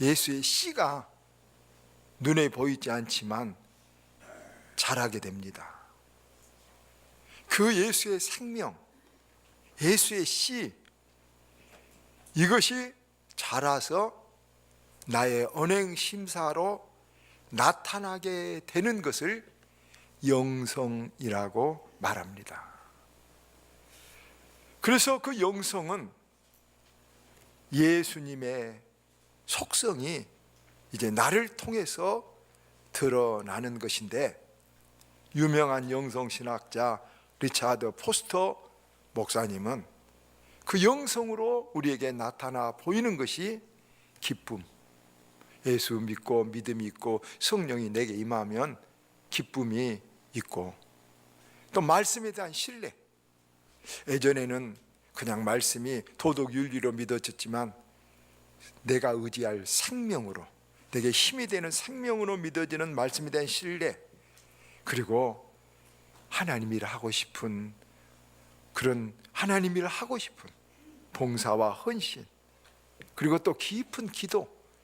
예수의 씨가 눈에 보이지 않지만 자라게 됩니다. 그 예수의 생명, 예수의 씨, 이것이 자라서 나의 언행심사로 나타나게 되는 것을 영성이라고 말합니다. 그래서 그 영성은 예수님의 속성이 이제 나를 통해서 드러나는 것인데, 유명한 영성신학자 리차드 포스터 목사님은 그 영성으로 우리에게 나타나 보이는 것이 기쁨, 예수 믿고 믿음이 있고 성령이 내게 임하면 기쁨이 있고, 또 말씀에 대한 신뢰. 예전에는 그냥 말씀이 도덕 윤리로 믿어졌지만 내가 의지할 생명으로, 내게 힘이 되는 생명으로 믿어지는 말씀에 대한 신뢰, 그리고 하나님 일을 하고 싶은, 그런 하나님 일을 하고 싶은 봉사와 헌신, 그리고 또 깊은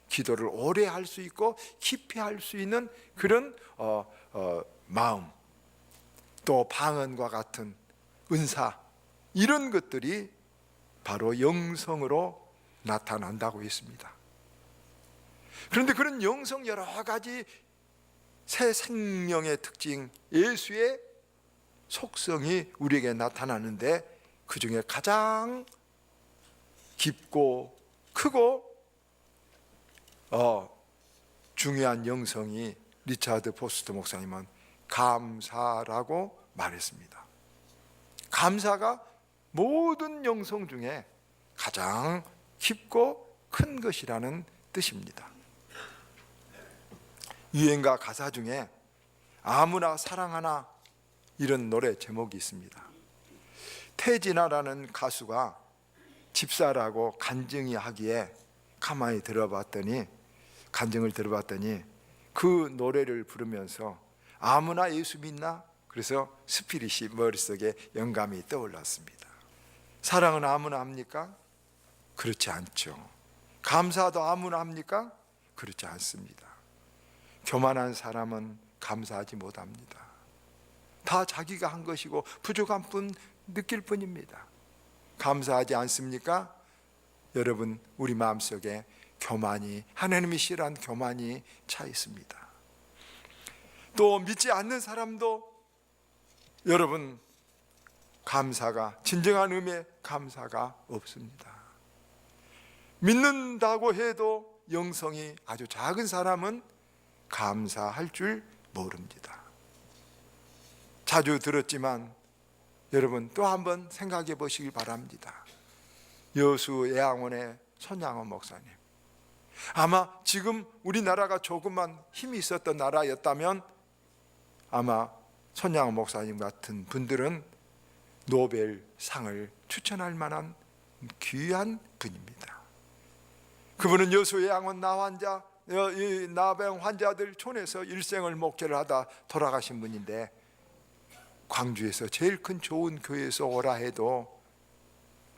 기도를 오래 할 수 있고 깊이 할 수 있는 그런 마음, 또 방언과 같은 은사, 이런 것들이 바로 영성으로 나타난다고 했습니다. 그런데 그런 영성 여러 가지 새 생명의 특징, 예수의 속성이 우리에게 나타나는데, 그 중에 가장 깊고 크고 중요한 영성이 리차드 포스터 목사님은 감사라고 말했습니다. 감사가 모든 영성 중에 가장 깊고 큰 것이라는 뜻입니다. 유행가 가사 중에 아무나 사랑하나, 이런 노래 제목이 있습니다. 태진아라는 가수가 집사라고 간증이 하기에 가만히 간증을 들어봤더니 그 노래를 부르면서 아무나 예수 믿나? 그래서 스피릿이 머릿속에 영감이 떠올랐습니다. 사랑은 아무나 합니까? 그렇지 않죠. 감사도 아무나 합니까? 그렇지 않습니다. 교만한 사람은 감사하지 못합니다. 다 자기가 한 것이고 부족한 뿐 느낄 뿐입니다. 감사하지 않습니까? 여러분, 우리 마음속에 교만이, 하나님이 싫어하는 교만이 차 있습니다. 또 믿지 않는 사람도 여러분, 감사가, 진정한 의미의 감사가 없습니다. 믿는다고 해도 영성이 아주 작은 사람은 감사할 줄 모릅니다. 자주 들었지만 여러분, 또 한번 생각해 보시길 바랍니다. 여수 예양원의 손양원 목사님, 아마 지금 우리나라가 조금만 힘이 있었던 나라였다면 아마 손양원 목사님 같은 분들은 노벨상을 추천할 만한 귀한 분입니다. 그분은 여수 예양원 나병 환자들 촌에서 일생을 목회를 하다 돌아가신 분인데, 광주에서 제일 큰 좋은 교회에서 오라 해도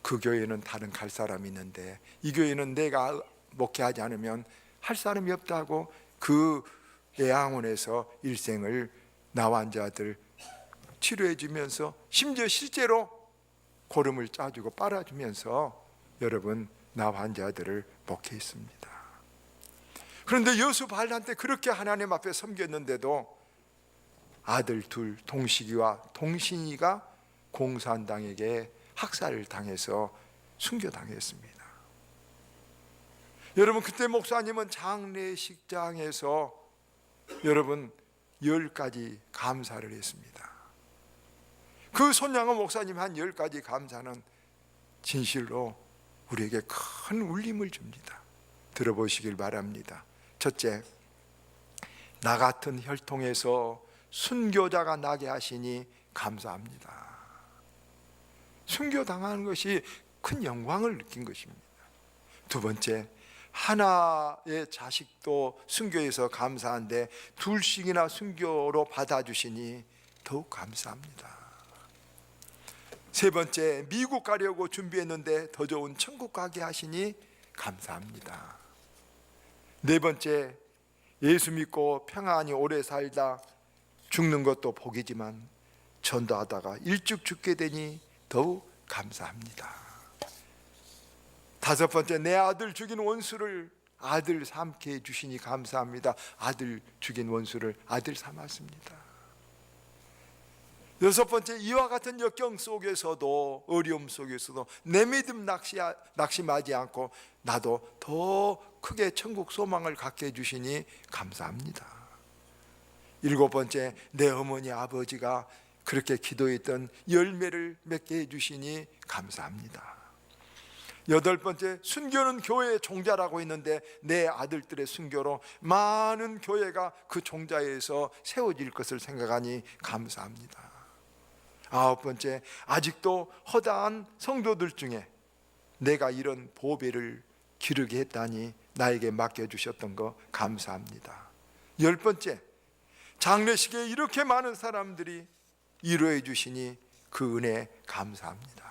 그 교회는 다른 갈 사람이 있는데 이 교회는 내가 목회하지 않으면 할 사람이 없다고 그 예양원에서 일생을 나환자들 치료해 주면서, 심지어 실제로 고름을 짜주고 빨아주면서 여러분, 나환자들을 목회했습니다. 그런데 여수 반란 때 그렇게 하나님 앞에 섬겼는데도 아들 둘, 동식이와 동신이가 공산당에게 학살을 당해서 순교당했습니다. 여러분, 그때 목사님은 장례식장에서 여러분 10가지 감사를 했습니다. 그 손양원 목사님 한 10가지 감사는 진실로 우리에게 큰 울림을 줍니다. 들어보시길 바랍니다. 첫째, 나 같은 혈통에서 순교자가 나게 하시니 감사합니다. 순교당하는 것이 큰 영광을 느낀 것입니다. 두 번째, 하나의 자식도 순교해서 감사한데 둘씩이나 순교로 받아주시니 더욱 감사합니다. 세 번째, 미국 가려고 준비했는데 더 좋은 천국 가게 하시니 감사합니다. 네 번째, 예수 믿고 평안히 오래 살다 죽는 것도 복이지만 전도하다가 일찍 죽게 되니 더욱 감사합니다. 다섯 번째, 내 아들 죽인 원수를 아들 삼게 해주시니 감사합니다. 아들 죽인 원수를 아들 삼았습니다. 여섯 번째, 이와 같은 역경 속에서도, 어려움 속에서도 내 믿음 낙심하지 않고 나도 더 크게 천국 소망을 갖게 해주시니 감사합니다. 일곱 번째, 내 어머니 아버지가 그렇게 기도했던 열매를 맺게 해주시니 감사합니다. 여덟 번째, 순교는 교회의 종자라고 했는데 내 아들들의 순교로 많은 교회가 그 종자에서 세워질 것을 생각하니 감사합니다. 아홉 번째, 아직도 허다한 성도들 중에 내가 이런 보배를 기르게 했다니 나에게 맡겨주셨던 거 감사합니다. 열 번째, 장례식에 이렇게 많은 사람들이 위로해 주시니 그 은혜 감사합니다.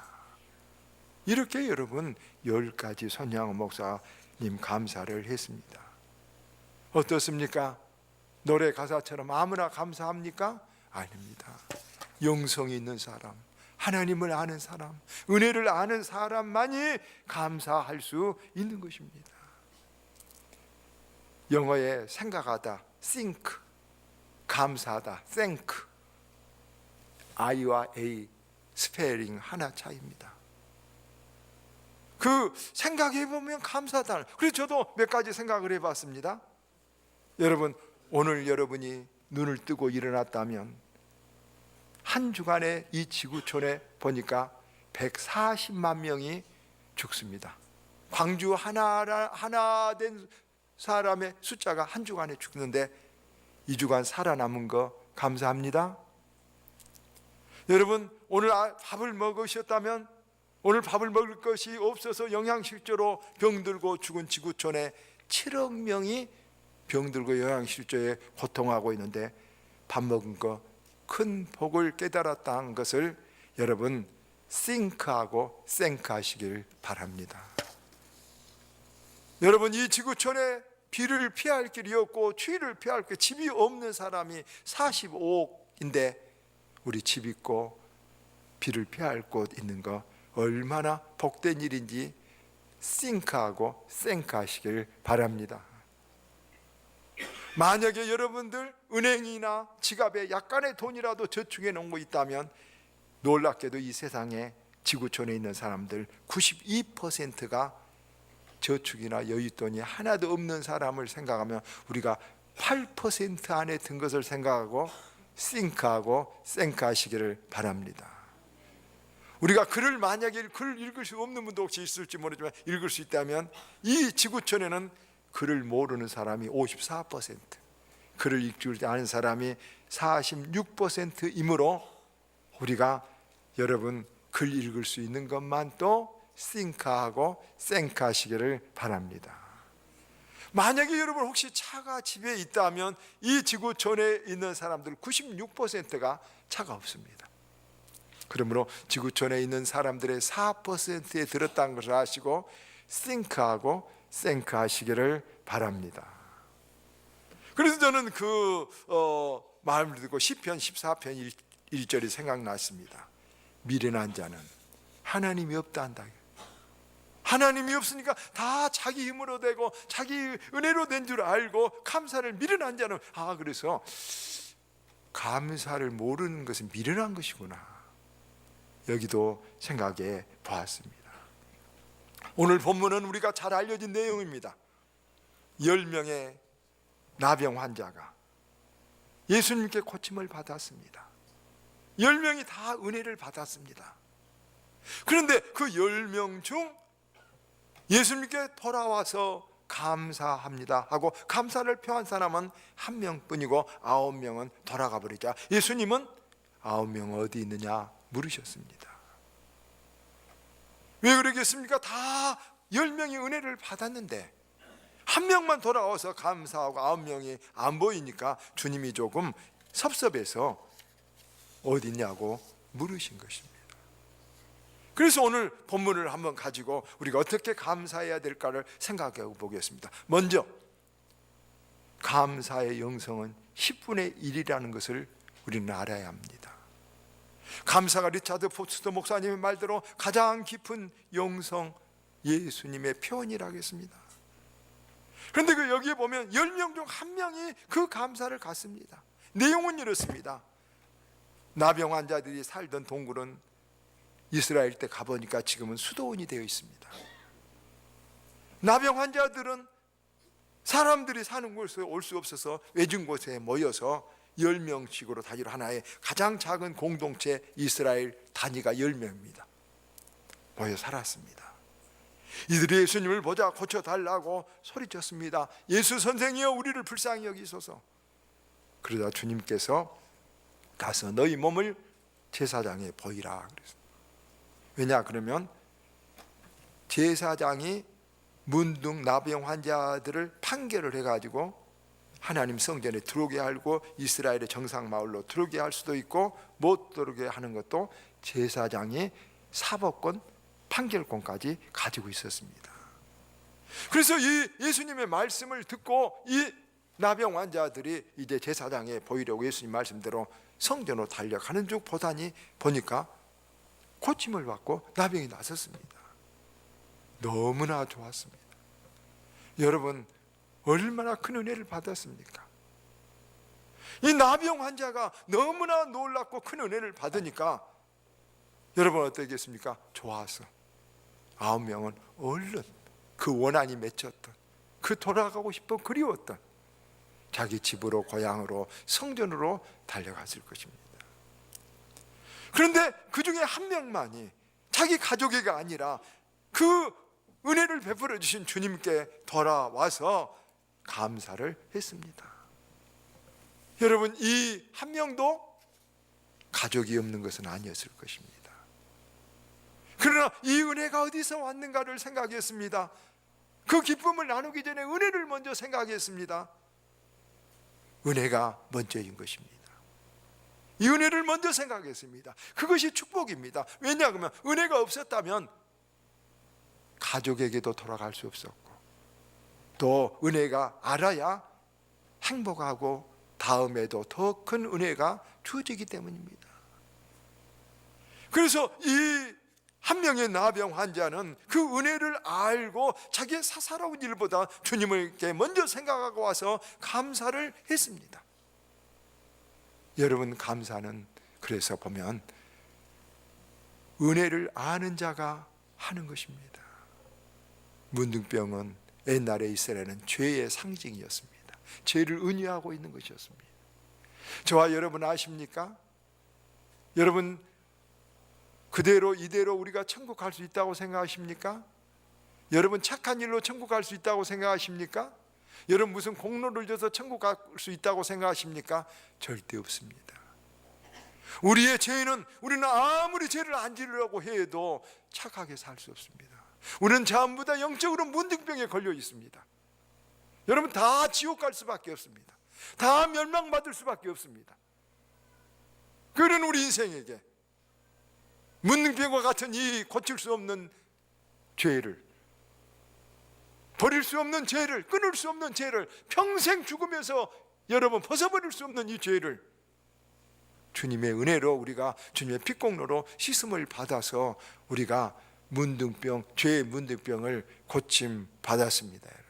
이렇게 여러분 10가지 손양호 목사님 감사를 했습니다. 어떻습니까? 노래 가사처럼 아무나 감사합니까? 아닙니다. 영성이 있는 사람, 하나님을 아는 사람, 은혜를 아는 사람만이 감사할 수 있는 것입니다. 영어에 생각하다, think, 감사하다, thank, I와 A 스페링 하나 차이입니다. 그 생각해보면 감사하다. 그래서 저도 몇 가지 생각을 해봤습니다. 여러분, 오늘 여러분이 눈을 뜨고 일어났다면 한 주간에 이 지구촌에 보니까 140만 명이 죽습니다. 광주 하나 된 사람의 숫자가 한 주간에 죽는데 이 주간 살아남은 거 감사합니다. 여러분, 오늘 밥을 먹으셨다면, 오늘 밥을 먹을 것이 없어서 영양실조로 병들고 죽은 지구촌에 7억 명이 병들고 영양실조에 고통하고 있는데 밥 먹은 거 큰 복을 깨달았다는 것을 여러분 think하고 thank하시길 바랍니다. 여러분, 이 지구촌에 비를 피할 길이 없고 추위를 피할 집이 없는 사람이 45억인데 우리 집 있고 비를 피할 곳 있는 거 얼마나 복된 일인지 think하고 thank하시길 바랍니다. 만약에 여러분들 은행이나 지갑에 약간의 돈이라도 저축해 놓은 거 있다면 놀랍게도 이 세상에 지구촌에 있는 사람들 92%가 저축이나 여윳돈이 하나도 없는 사람을 생각하면 우리가 8% 안에 든 것을 생각하고 think하고 thank하시기를 바랍니다. 우리가 글을 만약에 글 읽을 수 없는 분도 혹시 있을지 모르지만 읽을 수 있다면 이 지구촌에는 글을 모르는 사람이 54%, 글을 읽지 않은 사람이 46%이므로 우리가 여러분 글 읽을 수 있는 것만 또 think하고 thank하시기를 바랍니다. 만약에 여러분 혹시 차가 집에 있다면 이 지구촌에 있는 사람들 96%가 차가 없습니다. 그러므로 지구촌에 있는 사람들의 4%에 들었다는 것을 아시고 think하고 thank하시기를 바랍니다. 그래서 저는 그 마음을 듣고 시편 14편 1절이 생각났습니다. 미련한 자는 하나님이 없다 한다. 하나님이 없으니까 다 자기 힘으로 되고 자기 은혜로 된 줄 알고 감사를 미련한 자는 그래서 감사를 모르는 것은 미련한 것이구나. 여기도 생각해 보았습니다. 오늘 본문은 우리가 잘 알려진 내용입니다. 10명의 나병 환자가 예수님께 고침을 받았습니다. 10명이 다 은혜를 받았습니다. 그런데 그 10명 중 예수님께 돌아와서 감사합니다 하고 감사를 표한 사람은 한 명뿐이고 9명은 돌아가 버리자 예수님은 9명 어디 있느냐 물으셨습니다. 왜 그러겠습니까? 다 10명이 은혜를 받았는데 한 명만 돌아와서 감사하고 9명이 안 보이니까 주님이 조금 섭섭해서 어디 있냐고 물으신 것입니다. 그래서 오늘 본문을 한번 가지고 우리가 어떻게 감사해야 될까를 생각해 보겠습니다. 먼저 감사의 영성은 10분의 1이라는 것을 우리는 알아야 합니다. 감사가 리차드 포스터 목사님의 말대로 가장 깊은 영성, 예수님의 표현이라고 했습니다. 그런데 그 여기에 보면 10명 중 1명이 그 감사를 갖습니다. 내용은 이렇습니다. 나병 환자들이 살던 동굴은 이스라엘 때 가보니까 지금은 수도원이 되어 있습니다. 나병 환자들은 사람들이 사는 곳에 올 수 없어서 외진 곳에 모여서 10명씩으로 단위로 하나의 가장 작은 공동체 이스라엘 단위가 10명입니다. 모여 살았습니다. 이들이 예수님을 보자 고쳐달라고 소리쳤습니다. 예수 선생이여 우리를 불쌍히 여기소서. 그러다 주님께서 가서 너희 몸을 제사장에 보이라 그랬습니다. 왜냐 그러면 제사장이 문둥 나병 환자들을 판결을 해가지고 하나님 성전에 들어오게 하고 이스라엘의 정상 마을로 들어오게 할 수도 있고 못 들어오게 하는 것도 제사장이 사법권 판결권까지 가지고 있었습니다. 그래서 이 예수님의 말씀을 듣고 이 나병 환자들이 이제 제사장에 보이려고 예수님 말씀대로 성전으로 달려가는 중 보다니 보니까 고침을 받고 나병이 나섰습니다. 너무나 좋았습니다. 여러분 얼마나 큰 은혜를 받았습니까? 이 나병 환자가 너무나 놀랍고 큰 은혜를 받으니까 여러분 어떻겠습니까? 좋아서 9명은 얼른 그 원한이 맺혔던 그 돌아가고 싶어 그리웠던 자기 집으로 고향으로 성전으로 달려갔을 것입니다. 그런데 그 중에 1명만이 자기 가족이 아니라 그 은혜를 베풀어 주신 주님께 돌아와서 감사를 했습니다. 여러분 이 1명도 가족이 없는 것은 아니었을 것입니다. 그러나 이 은혜가 어디서 왔는가를 생각했습니다. 그 기쁨을 나누기 전에 은혜를 먼저 생각했습니다. 은혜가 먼저인 것입니다. 이 은혜를 먼저 생각했습니다. 그것이 축복입니다. 왜냐하면 은혜가 없었다면 가족에게도 돌아갈 수 없었고 또 은혜가 알아야 행복하고 다음에도 더 큰 은혜가 주어지기 때문입니다. 그래서 이 1명의 나병 환자는 그 은혜를 알고 자기의 사사로운 일보다 주님을 먼저 생각하고 와서 감사를 했습니다. 여러분 감사는 그래서 보면 은혜를 아는 자가 하는 것입니다. 문둥병은 옛날에 이스라엘은 죄의 상징이었습니다. 죄를 은유하고 있는 것이었습니다. 저와 여러분 아십니까? 여러분 그대로 이대로 우리가 천국 갈 수 있다고 생각하십니까? 여러분 착한 일로 천국 갈 수 있다고 생각하십니까? 여러분 무슨 공로를 줘서 천국 갈 수 있다고 생각하십니까? 절대 없습니다. 우리의 죄는 우리는 아무리 죄를 안 지으려고 해도 착하게 살 수 없습니다. 우리는 전부 다 영적으로 문둥병에 걸려 있습니다. 여러분 다 지옥 갈 수밖에 없습니다. 다 멸망받을 수밖에 없습니다. 그런 우리 인생에게 문둥병과 같은 이 고칠 수 없는 죄를, 버릴 수 없는 죄를, 끊을 수 없는 죄를, 평생 죽으면서 여러분 벗어버릴 수 없는 이 죄를 주님의 은혜로 우리가 주님의 피공로로 씻음을 받아서 우리가 문둥병, 죄의 문둥병을 고침 받았습니다. 여러분.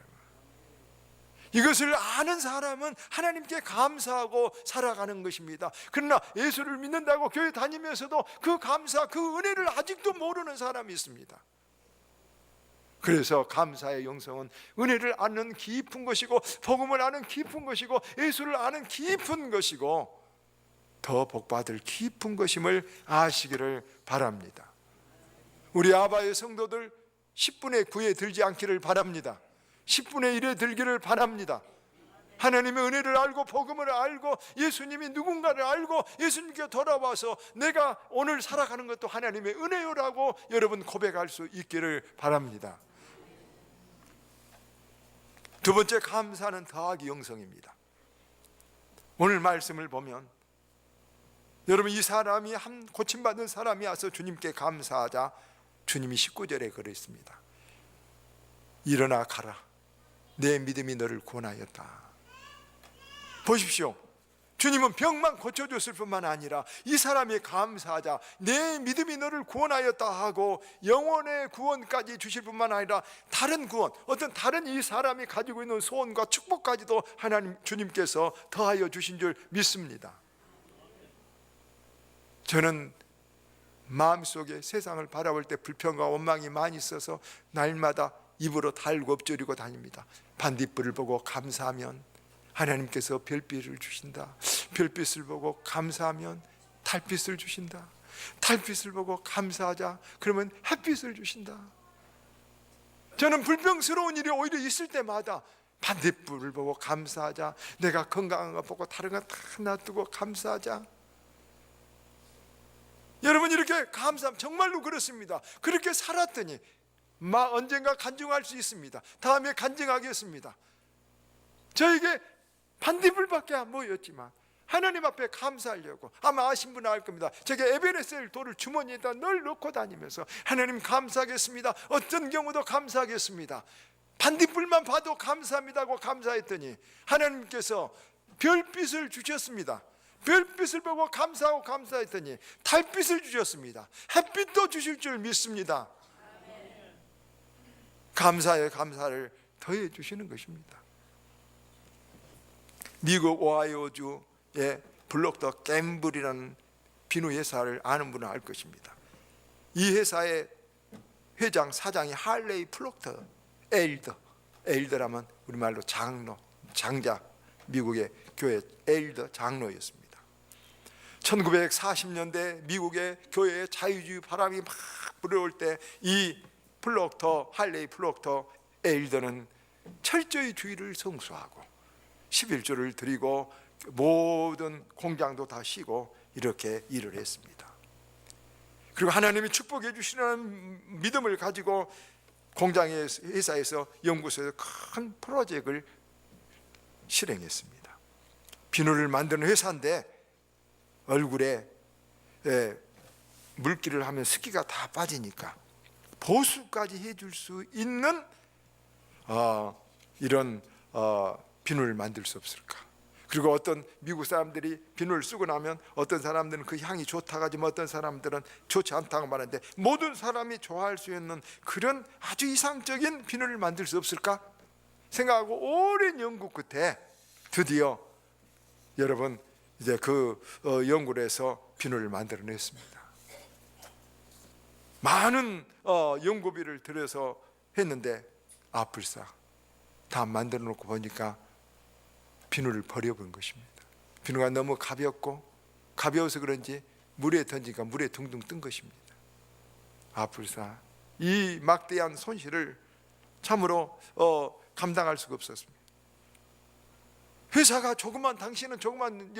이것을 아는 사람은 하나님께 감사하고 살아가는 것입니다. 그러나 예수를 믿는다고 교회 다니면서도 그 감사, 그 은혜를 아직도 모르는 사람이 있습니다. 그래서 감사의 영성은 은혜를 아는 깊은 것이고 복음을 아는 깊은 것이고 예수를 아는 깊은 것이고 더 복받을 깊은 것임을 아시기를 바랍니다. 우리 아바의 성도들 10분의 9에 들지 않기를 바랍니다. 10분의 1에 들기를 바랍니다. 하나님의 은혜를 알고 복음을 알고 예수님이 누군가를 알고 예수님께 돌아와서 내가 오늘 살아가는 것도 하나님의 은혜요라고 여러분 고백할 수 있기를 바랍니다. 두 번째 감사는 더하기 영성입니다. 오늘 말씀을 보면 여러분 이 사람이 한 고침받은 사람이 와서 주님께 감사하자 주님이 19절에 그랬습니다. 일어나 가라. 내 믿음이 너를 구원하였다. 보십시오. 주님은 병만 고쳐줬을 뿐만 아니라 이 사람이 감사하자, 내 믿음이 너를 구원하였다 하고 영혼의 구원까지 주실 뿐만 아니라 다른 구원, 어떤 다른 이 사람이 가지고 있는 소원과 축복까지도 하나님 주님께서 더하여 주신 줄 믿습니다. 저는 마음속에 세상을 바라볼 때 불평과 원망이 많이 있어서 날마다 입으로 달고 엎드리고 다닙니다. 반딧불을 보고 감사하면 하나님께서 별빛을 주신다. 별빛을 보고 감사하면 달빛을 주신다. 달빛을 보고 감사하자, 그러면 햇빛을 주신다. 저는 불평스러운 일이 오히려 있을 때마다 반딧불을 보고 감사하자, 내가 건강한 거 보고 다른 거 다 놔두고 감사하자. 여러분, 이렇게 감사하면 정말로 그렇습니다. 그렇게 살았더니 언젠가 간증할 수 있습니다. 다음에 간증하겠습니다. 저에게 반딧불밖에 안 보였지만 하나님 앞에 감사하려고, 아마 아신 분은 알 겁니다. 제가 에베레스트 돌을 주머니에다 늘 넣고 다니면서 하나님 감사하겠습니다, 어떤 경우도 감사하겠습니다, 반딧불만 봐도 감사합니다 하고 감사했더니 하나님께서 별빛을 주셨습니다. 별빛을 보고 감사하고 감사했더니 달빛을 주셨습니다. 햇빛도 주실 줄 믿습니다. 감사에 감사를 더해 주시는 것입니다. 미국 오하이오주의 블록더 갬블이라는 비누 회사를 아는 분은 알 것입니다. 이 회사의 회장, 사장이 할레이 플록터 엘더라면 우리말로 장로, 장자, 미국의 교회 엘더 장로였습니다. 1940년대 미국의 교회에 자유주의 바람이 막 불어올 때 이 할레이 플록터 엘더는 철저히 주의를 성수하고 11조를 드리고 모든 공장도 다 쉬고 이렇게 일을 했습니다. 그리고 하나님이 축복해 주시는 믿음을 가지고 공장의 회사에서 연구소에서 큰 프로젝트를 실행했습니다. 비누를 만드는 회사인데 얼굴에 물기를 하면 습기가 다 빠지니까 보수까지 해줄 수 있는 이런 비누를 만들 수 없을까? 그리고 어떤 미국 사람들이 비누를 쓰고 나면 어떤 사람들은 그 향이 좋다고 하지만 어떤 사람들은 좋지 않다고 말하는데 모든 사람이 좋아할 수 있는 그런 아주 이상적인 비누를 만들 수 없을까 생각하고 오랜 연구 끝에 드디어 여러분 이제 그 연구를 해서 비누를 만들어냈습니다. 많은 연구비를 들여서 했는데 불사 다 만들어 놓고 보니까 비누를 버려본 것입니다. 비누가 너무 가벼워서 그런지 물에 던지니까 물에 둥둥 뜬 것입니다. 불사 이 막대한 손실을 참으로 감당할 수가 없었습니다. 회사가 당시는 조그만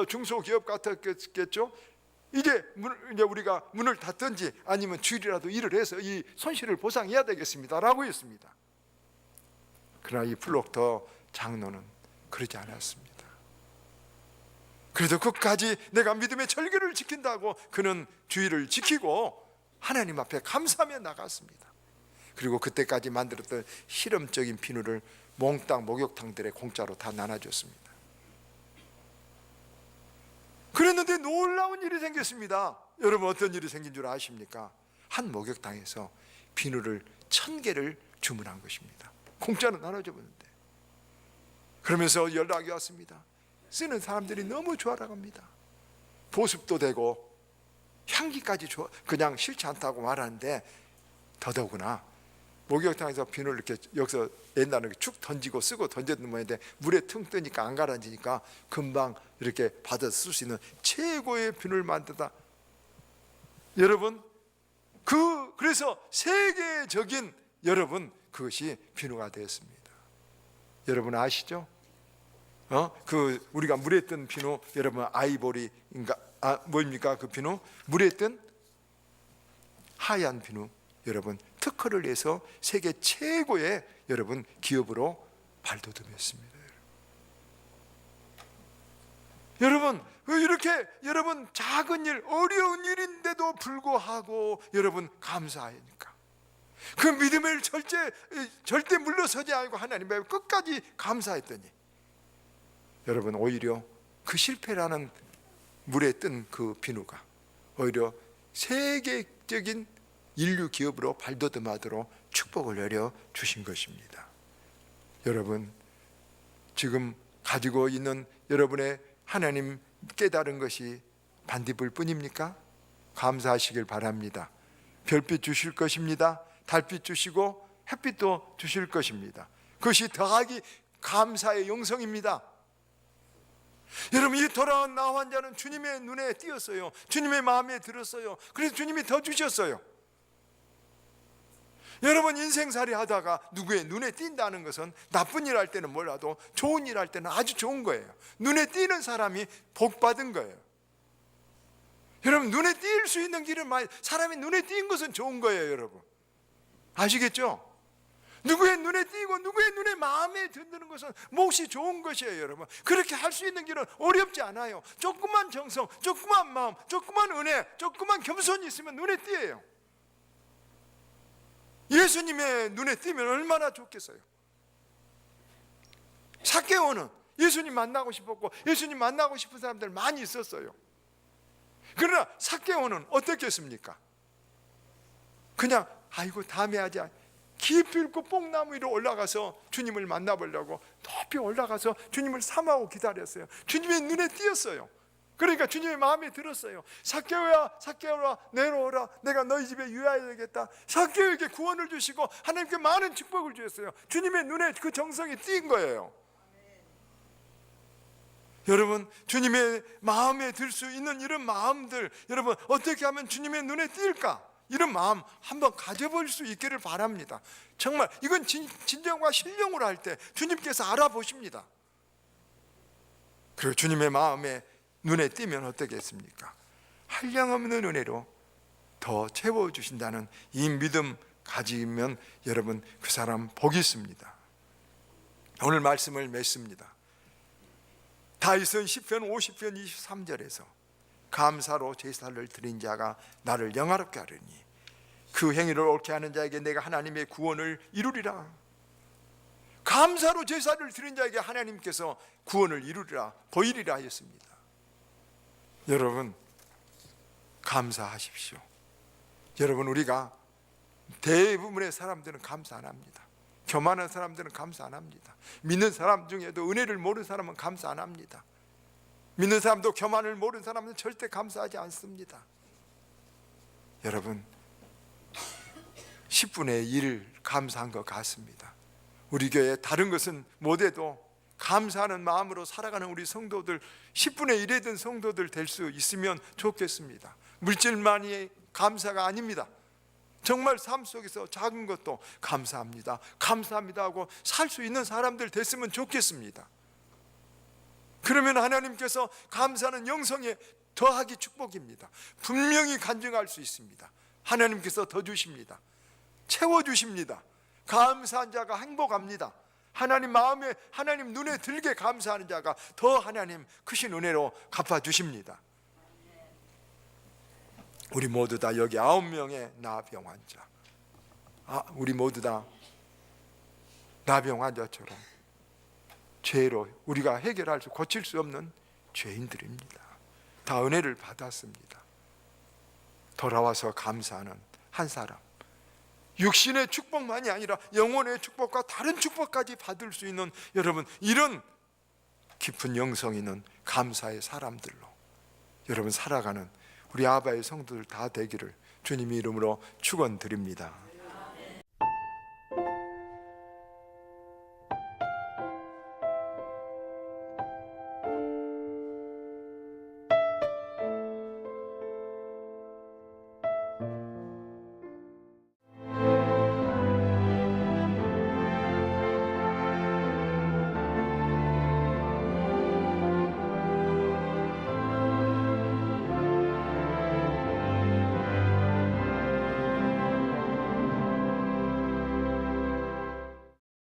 중소기업 같았겠죠. 이제 우리가 문을 닫든지 아니면 주일이라도 일을 해서 이 손실을 보상해야 되겠습니다라고 했습니다. 그러나 이 플록터 장로는 그러지 않았습니다. 그래도 끝까지 내가 믿음의 절개를 지킨다고 그는 주의를 지키고 하나님 앞에 감사하며 나갔습니다. 그리고 그때까지 만들었던 실험적인 비누를 몽땅 목욕탕들에 공짜로 다 나눠줬습니다. 그랬는데 놀라운 일이 생겼습니다. 여러분, 어떤 일이 생긴 줄 아십니까? 한 목욕탕에서 비누를 1000개를 주문한 것입니다. 공짜로 나눠줘 보는데. 그러면서 연락이 왔습니다. 쓰는 사람들이 너무 좋아라 합니다. 보습도 되고 향기까지 그냥 싫지 않다고 말하는데, 더더구나 목욕탕에서 비누를 이렇게 여기서 옛날에 축 던지고 쓰고 던졌는 모양인데 물에 퉁 뜨니까 안 가라앉으니까 금방 이렇게 받아서 쓸 수 있는 최고의 비누를 만들다. 여러분, 그래서 세계적인 여러분 그것이 비누가 되었습니다. 여러분 아시죠? 우리가 물에 뜬 비누, 여러분 아이보리인가 뭡니까 그 비누? 물에 뜬 하얀 비누, 여러분 특허를 해서 세계 최고의 여러분 기업으로 발돋움했습니다. 여러분 이렇게 여러분 작은 일, 어려운 일인데도 불구하고 여러분 감사하니까 그 믿음을 절대 물러서지 않고 하나님 앞에 끝까지 감사했더니 여러분, 오히려 그 실패라는 물에 뜬 그 비누가 오히려 세계적인 인류 기업으로 발돋움하도록 축복을 내려 주신 것입니다. 여러분, 지금 가지고 있는 여러분의 하나님 깨달은 것이 반딧불 뿐입니까? 감사하시길 바랍니다. 별빛 주실 것입니다. 달빛 주시고 햇빛도 주실 것입니다. 그것이 더하기 감사의 영성입니다. 여러분, 이 돌아온 나 환자는 주님의 눈에 띄었어요. 주님의 마음에 들었어요. 그래서 주님이 더 주셨어요. 여러분, 인생살이 하다가 누구의 눈에 띈다는 것은 나쁜 일 할 때는 몰라도 좋은 일 할 때는 아주 좋은 거예요. 눈에 띄는 사람이 복 받은 거예요. 여러분, 눈에 띌 수 있는 길은 사람이 눈에 띈 것은 좋은 거예요. 여러분, 아시겠죠? 누구의 눈에 띄고 누구의 눈에 마음에 드는 것은 몫이 좋은 것이에요. 여러분, 그렇게 할 수 있는 길은 어렵지 않아요. 조그만 정성, 조그만 마음, 조그만 은혜, 조그만 겸손이 있으면 눈에 띄어요. 예수님의 눈에 띄면 얼마나 좋겠어요. 삭개오는 예수님 만나고 싶었고 예수님 만나고 싶은 사람들 많이 있었어요. 그러나 삭개오는 어떻겠습니까? 그냥 아이고 다음에 하자, 깊이 있고 뽕나무 위로 올라가서 주님을 만나보려고 높이 올라가서 주님을 삼하고 기다렸어요. 주님의 눈에 띄었어요. 그러니까 주님의 마음에 들었어요. 삭개오야, 삭개오라, 내려오라, 내가 너희 집에 유하여야 되겠다. 삭개오에게 구원을 주시고 하나님께 많은 축복을 주셨어요. 주님의 눈에 그 정성이 띈 거예요. 여러분, 주님의 마음에 들 수 있는 이런 마음들, 여러분 어떻게 하면 주님의 눈에 띌까? 이런 마음 한번 가져볼 수 있기를 바랍니다. 정말 이건 진정과 신령으로 할 때 주님께서 알아보십니다. 그리고 주님의 마음에 눈에 띄면 어떻겠습니까? 한량없는 은혜로 더 채워주신다는 이 믿음 가지면 여러분, 그 사람 복이 있습니다. 오늘 말씀을 맺습니다. 다윗은 시편 50편 23절에서 감사로 제사를 드린 자가 나를 영화롭게 하리니 그 행위를 옳게 하는 자에게 내가 하나님의 구원을 이루리라. 감사로 제사를 드린 자에게 하나님께서 구원을 이루리라, 보이리라 하였습니다. 여러분, 감사하십시오. 여러분, 우리가 대부분의 사람들은 감사 안 합니다. 교만한 사람들은 감사 안 합니다. 믿는 사람 중에도 은혜를 모르는 사람은 감사 안 합니다. 믿는 사람도 교만을 모르는 사람은 절대 감사하지 않습니다. 여러분, 10분의 1 감사한 것 같습니다. 우리 교회 다른 것은 못해도 감사하는 마음으로 살아가는 우리 성도들, 10분의 1에 든 성도들 될 수 있으면 좋겠습니다. 물질만이 감사가 아닙니다. 정말 삶 속에서 작은 것도 감사합니다, 감사합니다 하고 살 수 있는 사람들 됐으면 좋겠습니다. 그러면 하나님께서 감사는 영성에 더하기 축복입니다. 분명히 간증할 수 있습니다. 하나님께서 더 주십니다. 채워주십니다. 감사한 자가 행복합니다. 하나님 마음에, 하나님 눈에 들게 감사하는 자가 더 하나님 크신 은혜로 갚아주십니다. 우리 모두 다 여기 9명의 나병 환자, 우리 모두 다 나병 환자처럼 죄로 우리가 해결할 수, 고칠 수 없는 죄인들입니다. 다 은혜를 받았습니다. 돌아와서 감사하는 한 사람, 육신의 축복만이 아니라 영혼의 축복과 다른 축복까지 받을 수 있는 여러분, 이런 깊은 영성 있는 감사의 사람들로 여러분 살아가는 우리 아바의 성도들 다 되기를 주님의 이름으로 축원드립니다.